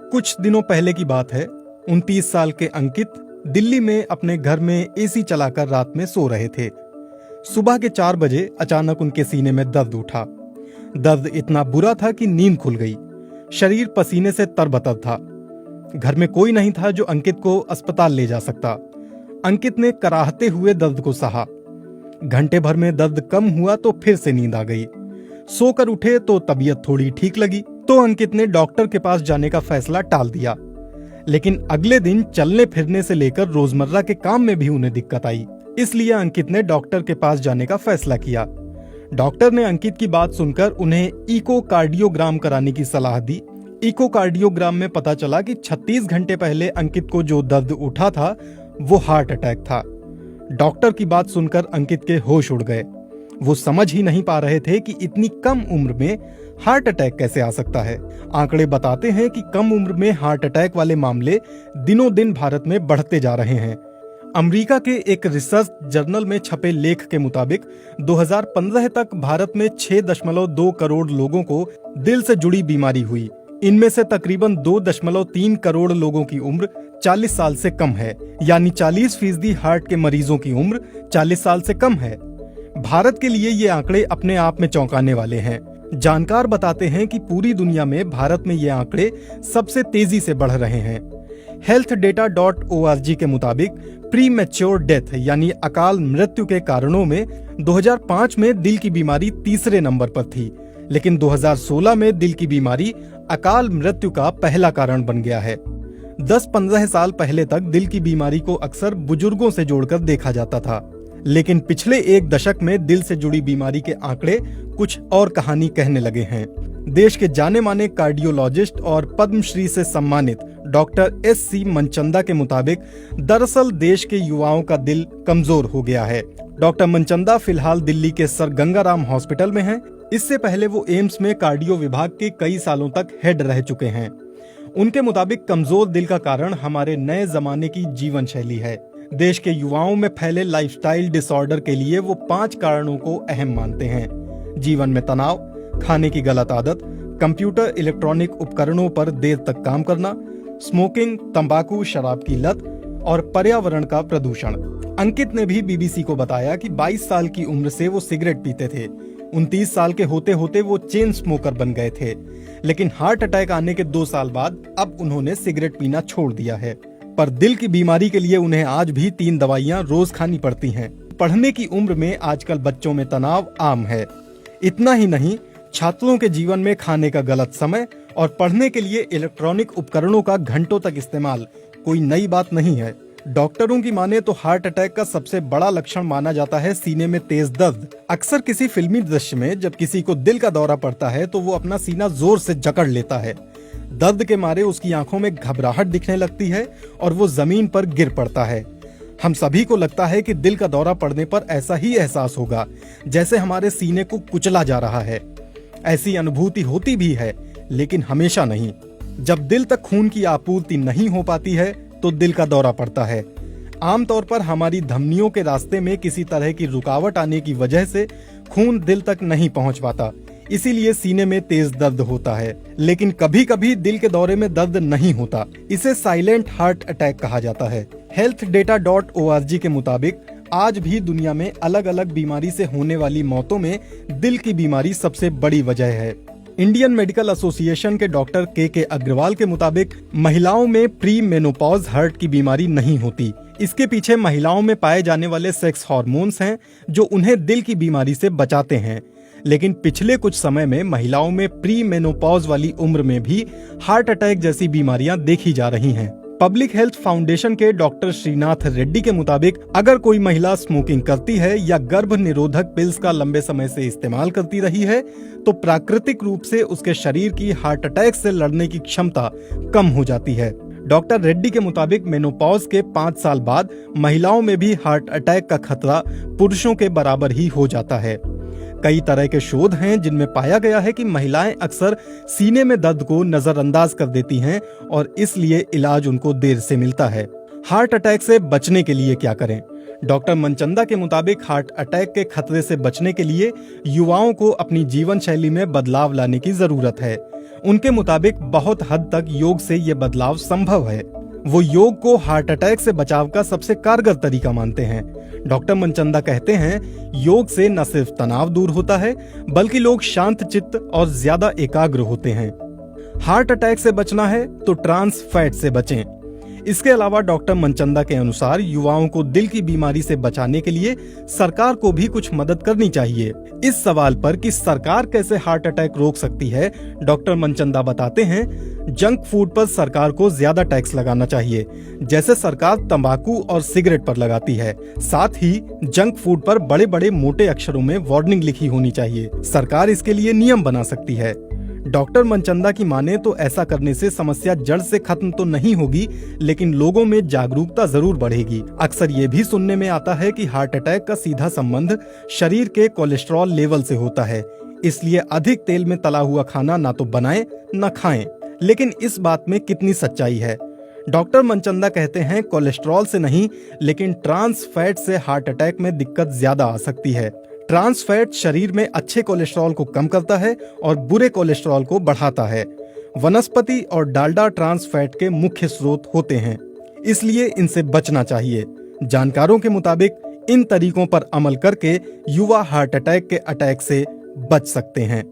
कुछ दिनों पहले की बात है। 29 साल के अंकित दिल्ली में अपने घर में एसी चलाकर रात में सो रहे थे। सुबह के 4 बजे अचानक उनके सीने में दर्द उठा। दर्द इतना बुरा था कि नींद खुल गई। शरीर पसीने से तरबतर था। घर में कोई नहीं था जो अंकित को अस्पताल ले जा सकता। अंकित ने कराहते हुए दर्द को सहा। घंटे भर में दर्द कम हुआ तो फिर से नींद आ गई। सोकर उठे तो तबीयत थोड़ी ठीक लगी, तो अंकित ने डॉक्टर के पास जाने का फैसला टाल दिया। लेकिन अगले दिन चलने फिरने से लेकर रोजमर्रा के काम में भी उन्हें दिक्कत आई। इसलिए अंकित ने डॉक्टर के पास जाने का फैसला किया। डॉक्टर ने अंकित की बात सुनकर उन्हें इकोकार्डियोग्राम कराने की सलाह दी। इकोकार्डियोग्राम में पता चला कि 36 घंटे पहले अंकित को जो दर्द उठा था वो हार्ट अटैक था। डॉक्टर की बात सुनकर अंकित के होश उड़ गए। वो समझ ही नहीं पा रहे थे कि इतनी कम उम्र में हार्ट अटैक कैसे आ सकता है। आंकड़े बताते हैं कि कम उम्र में हार्ट अटैक वाले मामले दिनों दिन भारत में बढ़ते जा रहे हैं। अमेरिका के एक रिसर्च जर्नल में छपे लेख के मुताबिक 2015 तक भारत में 6.2 करोड़ लोगों को दिल से जुड़ी बीमारी हुई। इनमें से तकरीबन 2.3 करोड़ लोगों की उम्र 40 साल से कम है, यानी 40% हार्ट के मरीजों की उम्र 40 साल से कम है। भारत के लिए ये आंकड़े अपने आप में चौंकाने वाले हैं। जानकार बताते हैं कि पूरी दुनिया में भारत में ये आंकड़े सबसे तेजी से बढ़ रहे हैं। healthdata.org के मुताबिक प्री मैच्योर डेथ यानी अकाल मृत्यु के कारणों में 2005 में दिल की बीमारी तीसरे नंबर पर थी, लेकिन 2016 में दिल की बीमारी अकाल मृत्यु का पहला कारण बन गया है। 10-15 साल पहले तक दिल की बीमारी को अक्सर बुजुर्गों से जोड़कर देखा जाता था, लेकिन पिछले एक दशक में दिल से जुड़ी बीमारी के आंकड़े कुछ और कहानी कहने लगे हैं। देश के जाने माने कार्डियोलॉजिस्ट और पद्मश्री से सम्मानित डॉक्टर S.C. मनचंदा के मुताबिक दरअसल देश के युवाओं का दिल कमजोर हो गया है। डॉक्टर मनचंदा फिलहाल दिल्ली के सर गंगाराम हॉस्पिटल में हैं। इससे पहले वो एम्स में कार्डियो विभाग के कई सालों तक हेड रह चुके हैं। उनके मुताबिक कमजोर दिल का कारण हमारे नए जमाने की जीवन शैली है। देश के युवाओं में फैले लाइफस्टाइल डिसऑर्डर के लिए वो 5 कारणों को अहम मानते हैं। जीवन में तनाव, खाने की गलत आदत, कंप्यूटर इलेक्ट्रॉनिक उपकरणों पर देर तक काम करना, स्मोकिंग, तंबाकू, शराब की लत और पर्यावरण का प्रदूषण। अंकित ने भी BBC को बताया कि 22 साल की उम्र से वो सिगरेट पीते थे। 29 साल के होते होते वो चेन स्मोकर बन गए थे, लेकिन हार्ट अटैक आने के 2 साल बाद अब उन्होंने सिगरेट पीना छोड़ दिया है। पर दिल की बीमारी के लिए उन्हें आज भी 3 दवाइयां रोज खानी पड़ती हैं। पढ़ने की उम्र में आजकल बच्चों में तनाव आम है। इतना ही नहीं, छात्रों के जीवन में खाने का गलत समय और पढ़ने के लिए इलेक्ट्रॉनिक उपकरणों का घंटों तक इस्तेमाल कोई नई बात नहीं है। डॉक्टरों की माने तो हार्ट अटैक का सबसे बड़ा लक्षण माना जाता है सीने में तेज दर्द। अक्सर किसी फिल्मी दृश्य में जब किसी को दिल का दौरा पड़ता है तो वो अपना सीना जोर से जकड़ लेता है। दर्द के मारे उसकी आंखों में घबराहट दिखने लगती है और वो जमीन पर गिर पड़ता है। हम सभी को लगता है कि दिल का दौरा पड़ने पर ऐसा ही एहसास होगा जैसे हमारे सीने को कुचला जा रहा है। ऐसी अनुभूति होती भी है, लेकिन हमेशा नहीं। जब दिल तक खून की आपूर्ति नहीं हो पाती है तो दिल का दौरा पड़ता है। आमतौर पर हमारी धमनियों के रास्ते में किसी तरह की रुकावट आने की वजह से खून दिल तक नहीं पहुंच पाता, इसीलिए सीने में तेज दर्द होता है। लेकिन कभी कभी दिल के दौरे में दर्द नहीं होता, इसे साइलेंट हार्ट अटैक कहा जाता है। healthdata.org के मुताबिक आज भी दुनिया में अलग अलग बीमारी से होने वाली मौतों में दिल की बीमारी सबसे बड़ी वजह है। इंडियन मेडिकल एसोसिएशन के डॉक्टर के अग्रवाल के मुताबिक महिलाओं में प्री मेनोपॉज हार्ट की बीमारी नहीं होती। इसके पीछे महिलाओं में पाए जाने वाले सेक्स हार्मोन्स हैं जो उन्हें दिल की बीमारी से बचाते हैं। लेकिन पिछले कुछ समय में महिलाओं में प्री मेनोपॉज वाली उम्र में भी हार्ट अटैक जैसी बीमारियां देखी जा रही हैं। पब्लिक हेल्थ फाउंडेशन के डॉक्टर श्रीनाथ रेड्डी के मुताबिक अगर कोई महिला स्मोकिंग करती है या गर्भ निरोधक पिल्स का लंबे समय से इस्तेमाल करती रही है तो प्राकृतिक रूप से उसके शरीर की हार्ट अटैक से लड़ने की क्षमता कम हो जाती है। डॉक्टर रेड्डी के मुताबिक मेनोपॉज के 5 साल बाद महिलाओं में भी हार्ट अटैक का खतरा पुरुषों के बराबर ही हो जाता है। कई तरह के शोध हैं जिनमें पाया गया है कि महिलाएं अक्सर सीने में दर्द को नजरअंदाज कर देती हैं और इसलिए इलाज उनको देर से मिलता है। हार्ट अटैक से बचने के लिए क्या करें? डॉक्टर मनचंदा के मुताबिक हार्ट अटैक के खतरे से बचने के लिए युवाओं को अपनी जीवन शैली में बदलाव लाने की जरूरत है। उनके मुताबिक बहुत हद तक योग से ये बदलाव संभव है। वो योग को हार्ट अटैक से बचाव का सबसे कारगर तरीका मानते हैं। डॉक्टर मनचंदा कहते हैं, योग से न सिर्फ तनाव दूर होता है बल्कि लोग शांत चित्त और ज्यादा एकाग्र होते हैं। हार्ट अटैक से बचना है तो ट्रांस फैट से बचें। इसके अलावा डॉक्टर मनचंदा के अनुसार युवाओं को दिल की बीमारी से बचाने के लिए सरकार को भी कुछ मदद करनी चाहिए। इस सवाल पर कि सरकार कैसे हार्ट अटैक रोक सकती है, डॉक्टर मनचंदा बताते हैं, जंक फूड पर सरकार को ज्यादा टैक्स लगाना चाहिए, जैसे सरकार तंबाकू और सिगरेट पर लगाती है। साथ ही जंक फूड पर बड़े बड़े मोटे अक्षरों में वार्निंग लिखी होनी चाहिए। सरकार इसके लिए नियम बना सकती है। डॉक्टर मनचंदा की माने तो ऐसा करने से समस्या जड़ से खत्म तो नहीं होगी, लेकिन लोगों में जागरूकता जरूर बढ़ेगी। अक्सर ये भी सुनने में आता है कि हार्ट अटैक का सीधा संबंध शरीर के कोलेस्ट्रॉल लेवल से होता है, इसलिए अधिक तेल में तला हुआ खाना ना तो बनाएं न खाएं। लेकिन इस बात में कितनी सच्चाई है? डॉक्टर मनचंदा कहते हैं, कोलेस्ट्रॉल से नहीं लेकिन ट्रांस फैट से हार्ट अटैक में दिक्कत ज्यादा आ सकती है। ट्रांस फैट शरीर में अच्छे कोलेस्ट्रॉल को कम करता है और बुरे कोलेस्ट्रॉल को बढ़ाता है। वनस्पति और डालडा ट्रांस फैट के मुख्य स्रोत होते हैं, इसलिए इनसे बचना चाहिए। जानकारों के मुताबिक इन तरीकों पर अमल करके युवा हार्ट अटैक के अटैक से बच सकते हैं।